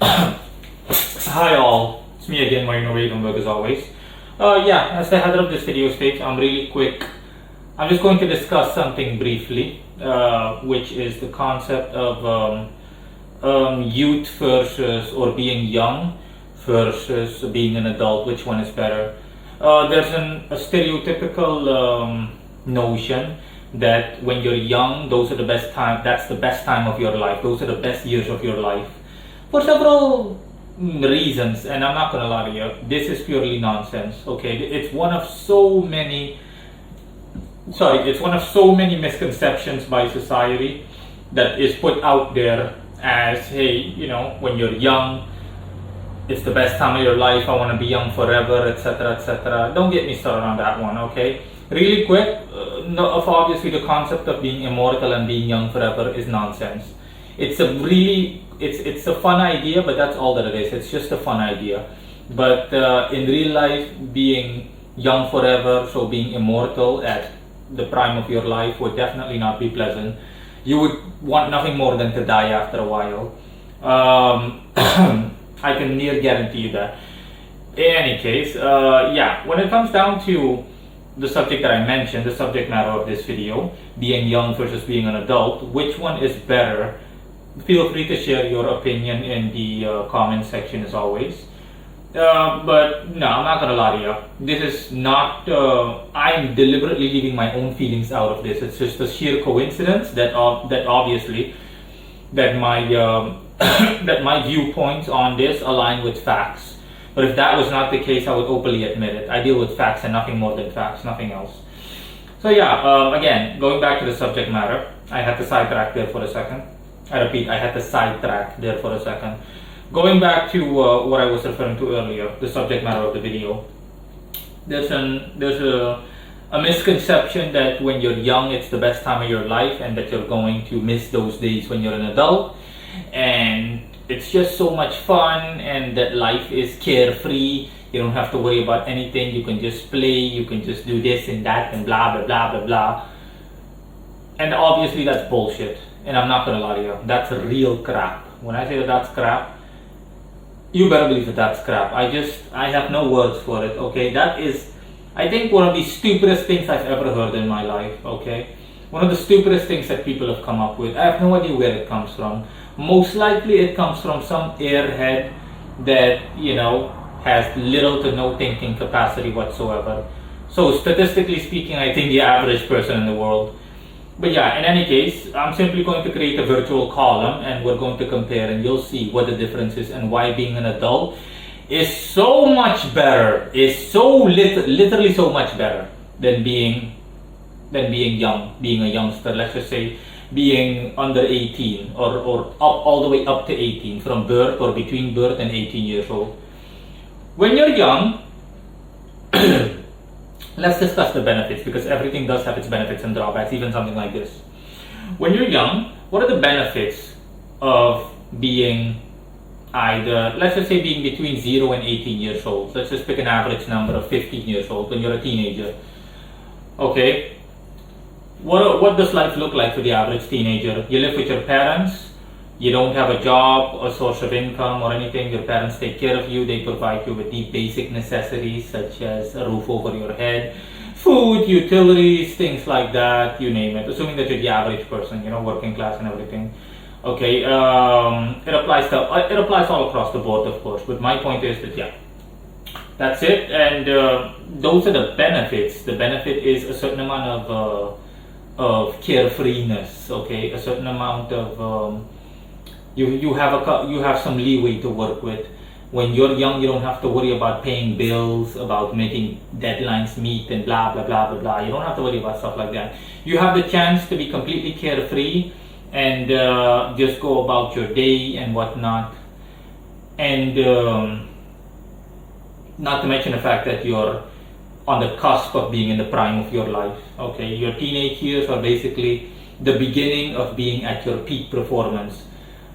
Hi all, it's me again, Marino Redenberg as always. As the header of this video states, I'm really quick. I'm just going to discuss something briefly, which is the concept of youth versus, or being young versus being an adult. Which one is better? There's a stereotypical notion that when you're young, those are the best time. That's the best time of your life. Those are the best years of your life, for several reasons. And I'm not gonna lie to you, this is purely nonsense. Okay, it's one of so many. It's one of so many misconceptions by society that is put out there as, hey, when you're young, it's the best time of your life. I want to be young forever, etc., etc. Don't get me started on that one. Okay, really quick. Obviously, the concept of being immortal and being young forever is nonsense. It's a fun idea, but that's all that it is. It's just a fun idea. But in real life, being young forever, so being immortal at the prime of your life, would definitely not be pleasant. You would want nothing more than to die after a while. I can near guarantee you that. In any case, when it comes down to the subject that I mentioned, the subject matter of this video, being young versus being an adult, which one is better? Feel free to share your opinion in the comment section as always. But no, I'm not gonna lie to you. This is not. I'm deliberately leaving my own feelings out of this. It's just a sheer coincidence that obviously that my that my viewpoints on this align with facts. But if that was not the case, I would openly admit it. I deal with facts and nothing more than facts, nothing else. So again, going back to the subject matter, I had to sidetrack there for a second. I repeat, I had to sidetrack there for a second. Going back to what I was referring to earlier, the subject matter of the video. There's a misconception that when you're young, it's the best time of your life, and that you're going to miss those days when you're an adult, and it's just so much fun, and that life is carefree. You don't have to worry about anything. You can just play. You can just do this and that and blah blah blah blah blah. And obviously that's bullshit. And I'm not gonna lie to you, that's real crap. When I say that that's crap, you better believe that that's crap. I have no words for it. Okay, that is, I think, one of the stupidest things I've ever heard in my life. Okay, one of the stupidest things that people have come up with. I have no idea where it comes from. Most likely it comes from some airhead that has little to no thinking capacity whatsoever. So statistically speaking, I think the average person in the world. But in any case, I'm simply going to create a virtual column, and we're going to compare, and you'll see what the difference is and why being an adult is so much better, is so literally so much better than being young, being a youngster. Let's just say being under 18 or up all the way up to 18, from birth or between birth and 18 years old. When you're young, let's discuss the benefits, because everything does have its benefits and drawbacks, even something like this. When you're young, what are the benefits of being either, let's just say being between 0 and 18 years old. Let's just pick an average number of 15 years old when you're a teenager. Okay, what does life look like for the average teenager? You live with your parents. You don't have a job, a source of income or anything. Your parents take care of you. They provide you with the basic necessities such as a roof over your head, food, utilities, things like that, you name it. Assuming that you're the average person, working class and everything. Okay, it applies all across the board, of course. But my point is that that's it. And those are the benefits. The benefit is a certain amount of carefreeness. Okay, a certain amount of you have some leeway to work with. When you're young, you don't have to worry about paying bills, about making deadlines meet, and blah blah blah blah blah. You don't have to worry about stuff like that. You have the chance to be completely carefree and just go about your day and whatnot. And not to mention the fact that you're on the cusp of being in the prime of your life. Okay, your teenage years are basically the beginning of being at your peak performance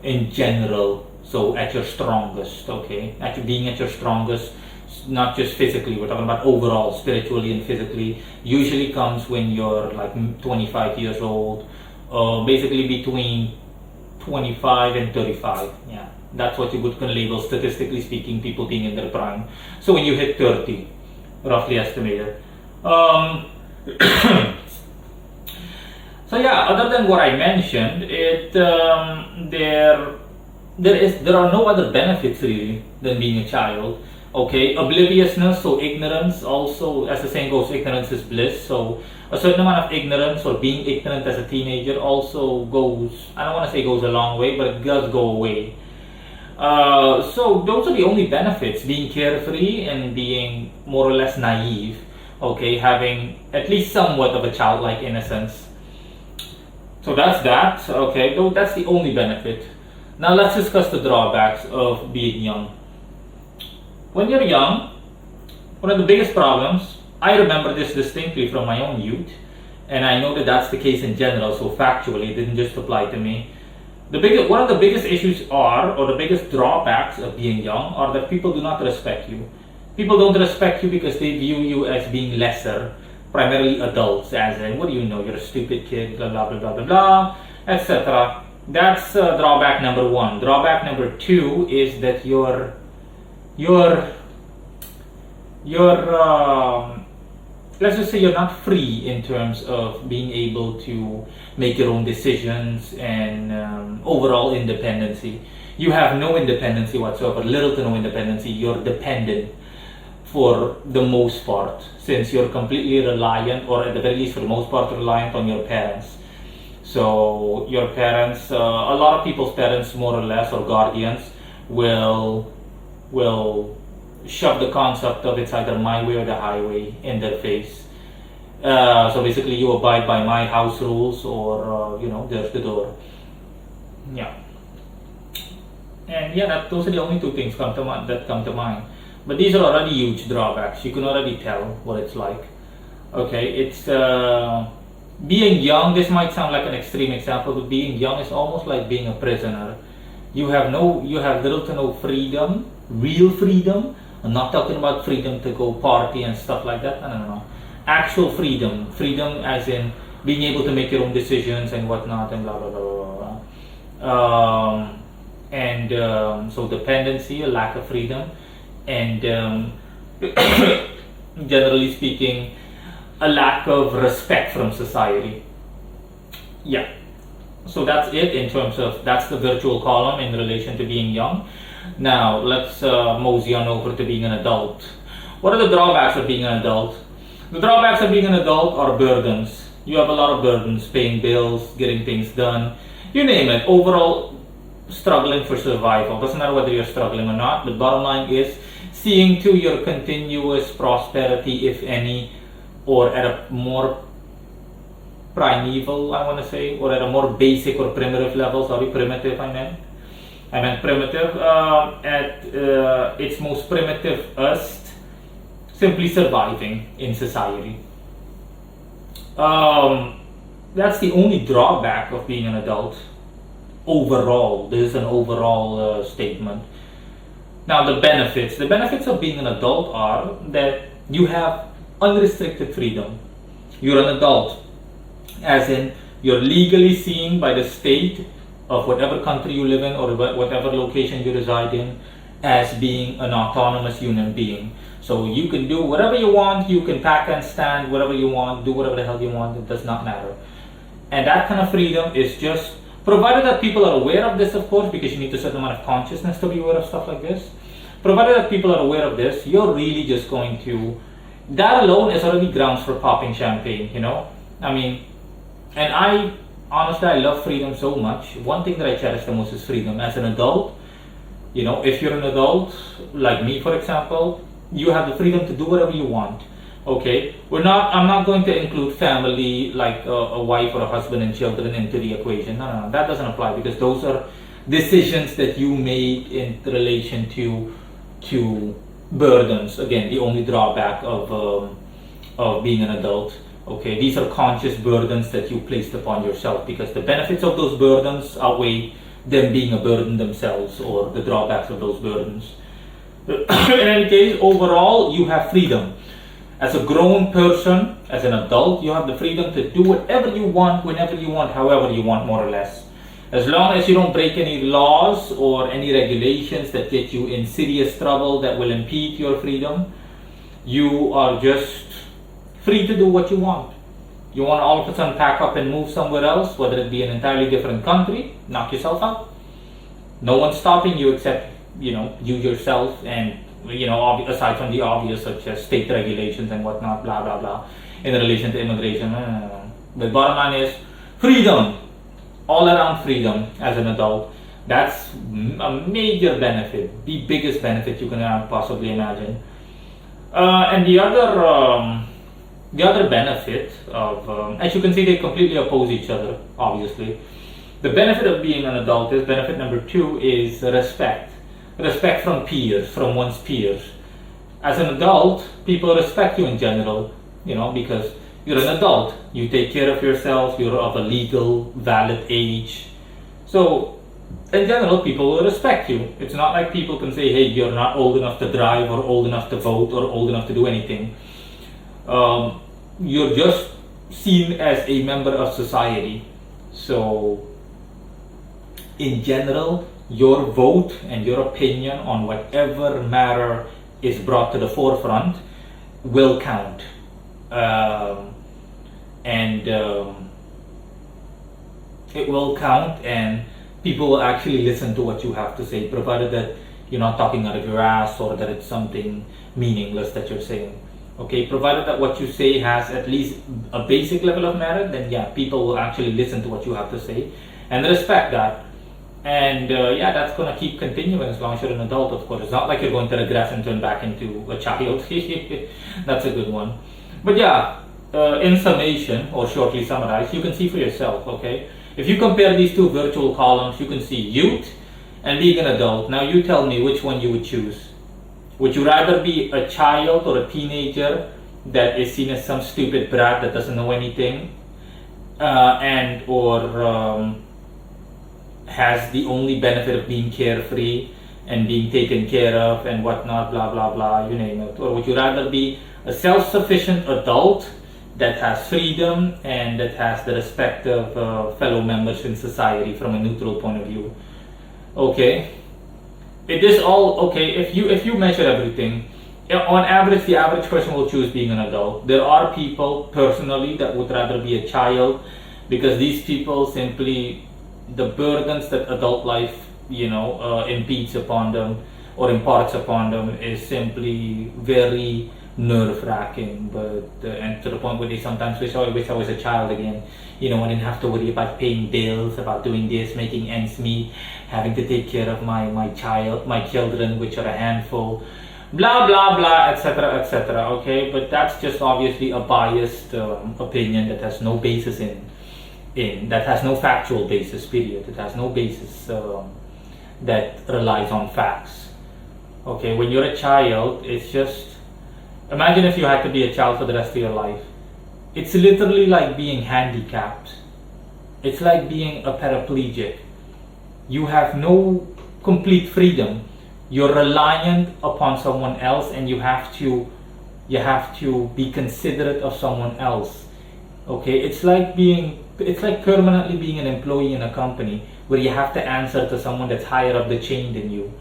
in general, so at your strongest. Okay, being at your strongest, not just physically, we're talking about overall, spiritually and physically, usually comes when you're like 25 years old, basically between 25 and 35. That's what you would label, statistically speaking, people being in their prime. So when you hit 30, roughly estimated. So yeah, other than what I mentioned, there are no other benefits really than being a child. Okay, obliviousness, so ignorance also, as the saying goes, ignorance is bliss. So a certain amount of ignorance or being ignorant as a teenager also goes, I don't want to say goes a long way, but it does go away. So those are the only benefits, being carefree and being more or less naive. Okay, having at least somewhat of a childlike innocence. So that's that. Okay, though that's the only benefit. Now let's discuss the drawbacks of being young. When you're young, one of the biggest problems, I remember this distinctly from my own youth, and I know that that's the case in general, so factually, it didn't just apply to me. One of the biggest issues or the biggest drawbacks of being young are that people do not respect you. People don't respect you because they view you as being lesser, primarily adults, as in, what do you know, you're a stupid kid, blah, blah, blah, blah, blah, blah, etc. That's drawback number one. Drawback number two is that let's just say you're not free in terms of being able to make your own decisions and overall independency. You have no independency whatsoever, little to no independency. You're dependent for the most part, since you're completely reliant, or at the very least for the most part reliant on your parents. So your parents, a lot of people's parents more or less, or guardians, will shove the concept of it's either my way or the highway in their face. So basically you abide by my house rules, or there's the door. Yeah. And yeah, those are the only two things that come to mind. But these are already huge drawbacks. You can already tell what it's like. Okay, it's being young. This might sound like an extreme example, but being young is almost like being a prisoner. You have little to no freedom, real freedom. I'm not talking about freedom to go party and stuff like that. No. Actual freedom as in being able to make your own decisions and whatnot and blah blah blah blah blah. So dependency, a lack of freedom, and generally speaking, a lack of respect from society. Yeah. So that's it in terms of, that's the virtual column in relation to being young. Now let's mosey on over to being an adult. What are the drawbacks of being an adult? The drawbacks of being an adult are burdens. You have a lot of burdens, paying bills, getting things done, you name it. Overall, struggling for survival. Doesn't matter whether you're struggling or not. The bottom line is seeing to your continuous prosperity, if any, or at a more primeval, I want to say, or at a more basic or primitive level. Sorry, primitive I meant primitive. At its most primitive, simply surviving in society. That's the only drawback of being an adult. Overall, this is an overall statement. Now the benefits of being an adult are that you have unrestricted freedom. You're an adult, as in you're legally seen by the state of whatever country you live in or whatever location you reside in as being an autonomous human being. So you can do whatever you want, you can pack and stand whatever you want, do whatever the hell you want, it does not matter. And that kind of freedom is just, provided that people are aware of this, of course, because you need a certain amount of consciousness to be aware of stuff like this. Provided that people are aware of this, you're really just going to, that alone is already grounds for popping champagne, I mean, and honestly, I love freedom so much. One thing that I cherish the most is freedom. As an adult, if you're an adult, like me for example, you have the freedom to do whatever you want. Okay, I'm not going to include family, like a wife or a husband and children into the equation. No, that doesn't apply, because those are decisions that you make in relation to burdens. Again, the only drawback of being an adult. Okay, these are conscious burdens that you placed upon yourself, because the benefits of those burdens outweigh them being a burden themselves, or the drawbacks of those burdens. In any case, overall, you have freedom. As a grown person, as an adult, you have the freedom to do whatever you want, whenever you want, however you want, more or less. As long as you don't break any laws or any regulations that get you in serious trouble that will impede your freedom, you are just free to do what you want. You want to all of a sudden pack up and move somewhere else, whether it be an entirely different country, knock yourself out. No one's stopping you except, you yourself, and, aside from the obvious such as state regulations and whatnot, blah, blah, blah, in relation to immigration. The bottom line is freedom, all around freedom as an adult. That's a major benefit, the biggest benefit you can possibly imagine. And the other benefit of, as you can see, they completely oppose each other, obviously. The benefit of being an adult is, benefit number 2 is respect. Respect from peers, from one's peers. As an adult, people respect you in general, because you're an adult. You take care of yourself, you're of a legal, valid age. So, in general, people will respect you. It's not like people can say, hey, you're not old enough to drive or old enough to vote or old enough to do anything. You're just seen as a member of society. So, in general, your vote and your opinion on whatever matter is brought to the forefront will count. It will count, and people will actually listen to what you have to say, provided that you're not talking out of your ass or that it's something meaningless that you're saying. Okay, provided that what you say has at least a basic level of merit, then yeah, people will actually listen to what you have to say and respect that. And that's going to keep continuing as long as you're an adult, of course. It's not like you're going to regress and turn back into a child. That's a good one. But yeah, in summation, or shortly summarized, you can see for yourself, okay? If you compare these two virtual columns, you can see youth and being an adult. Now you tell me which one you would choose. Would you rather be a child or a teenager that is seen as some stupid brat that doesn't know anything, has the only benefit of being carefree and being taken care of and whatnot, blah, blah, blah, you name it? Or would you rather be a self-sufficient adult that has freedom and that has the respect of fellow members in society from a neutral point of view? Okay. It is all, okay, if you measure everything, on average, the average person will choose being an adult. There are people, personally, that would rather be a child, because these people simply, the burdens that adult life, impedes upon them or imparts upon them is simply very nerve-wracking. But and to the point where they sometimes wish I was a child again. I didn't have to worry about paying bills, about doing this, making ends meet, having to take care of my children, which are a handful, blah blah blah, etc., etc. Okay, but that's just obviously a biased opinion that has no basis that has no factual basis, period. It has no basis that relies on facts. Okay, when you're a child, it's just, imagine if you had to be a child for the rest of your life. It's literally like being handicapped. It's like being a paraplegic. You have no complete freedom. You're reliant upon someone else, and you have to be considerate of someone else. Okay, it's like permanently being an employee in a company where you have to answer to someone that's higher up the chain than you.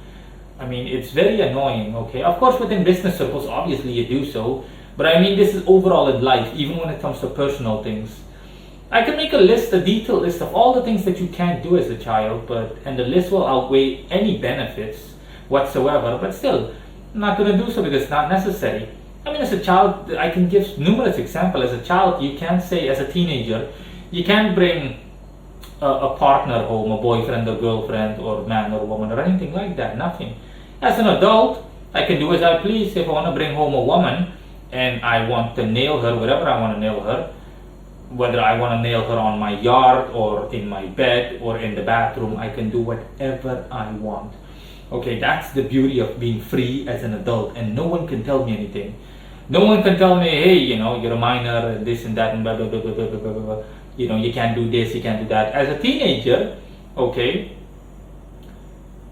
I mean, it's very annoying, okay? Of course, within business circles, obviously you do so, but I mean, this is overall in life, even when it comes to personal things. I can make a detailed list of all the things that you can't do as a child, and the list will outweigh any benefits whatsoever, but still, I'm not going to do so because it's not necessary. I mean, as a child, I can give numerous examples. As a child, you can't say, as a teenager, you can't bring a partner home, a boyfriend or girlfriend or man or woman or anything like that, nothing. As an adult, I can do as I please. If I want to bring home a woman and I want to nail her wherever I want to nail her, whether I want to nail her on my yard or in my bed or in the bathroom, I can do whatever I want. Okay, that's the beauty of being free as an adult, and no one can tell me anything. No one can tell me, hey, you're a minor and this and that and blah, blah, blah, blah, blah, blah, blah, blah. You can't do this, you can't do that. As a teenager, okay,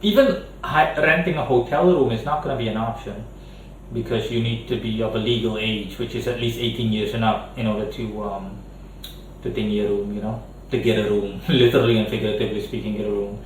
even renting a hotel room is not going to be an option, because you need to be of a legal age, which is at least 18 years and up, in order to take a room, to get a room, literally and figuratively speaking, get a room.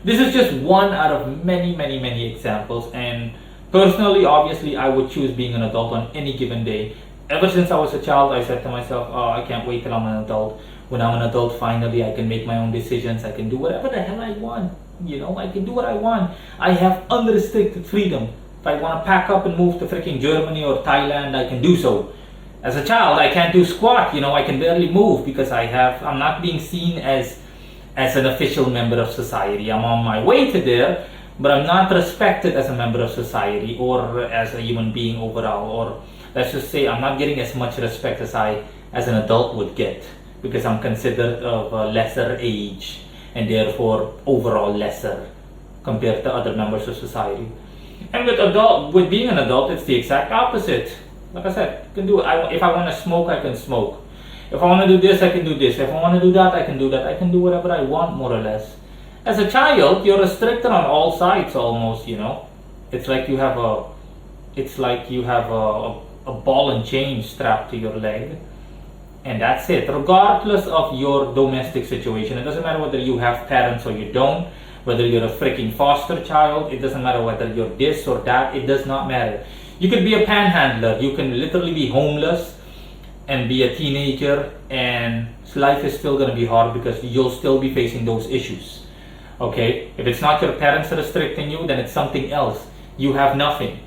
This is just one out of many examples, and personally, obviously, I would choose being an adult on any given day. Ever since I was a child, I said to myself, oh, I can't wait till I'm an adult. When I'm an adult, finally, I can make my own decisions. I can do whatever the hell I want. I can do what I want. I have unrestricted freedom. If I want to pack up and move to freaking Germany or Thailand, I can do so. As a child, I can't do squat. I can barely move because I'm not being seen as an official member of society. I'm on my way to there, but I'm not respected as a member of society or as a human being overall. Or let's just say I'm not getting as much respect as an adult would get, because I'm considered of a lesser age and therefore overall lesser compared to other members of society. And with being an adult, it's the exact opposite. Like I said, you can do it. If I want to smoke, I can smoke. If I want to do this, I can do this. If I want to do that, I can do that. I can do whatever I want, more or less. As a child, you're restricted on all sides almost, It's like you have a ball and chain strapped to your leg. And that's it, regardless of your domestic situation. It doesn't matter whether you have parents or you don't, whether you're a freaking foster child, it doesn't matter whether you're this or that, it does not matter. You could be a panhandler, you can literally be homeless and be a teenager, and life is still going to be hard because you'll still be facing those issues. Okay? If it's not your parents restricting you, then it's something else. You have nothing.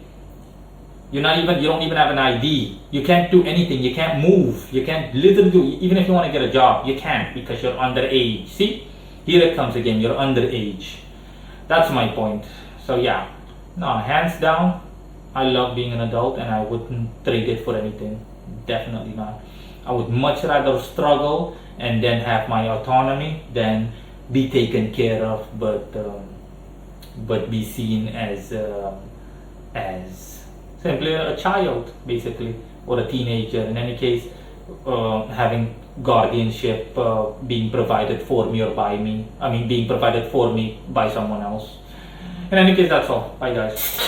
You don't even have an ID. You can't do anything. You can't move. You can't literally do, even if you want to get a job, you can't because you're underage. See? Here it comes again. You're underage. That's my point. So yeah. No, hands down, I love being an adult and I wouldn't trade it for anything. Definitely not. I would much rather struggle and then have my autonomy than be taken care of, but be seen as simply a child, basically, or a teenager. In any case, having guardianship being provided for me or by me. Being provided for me by someone else. In any case, that's all. Bye, guys.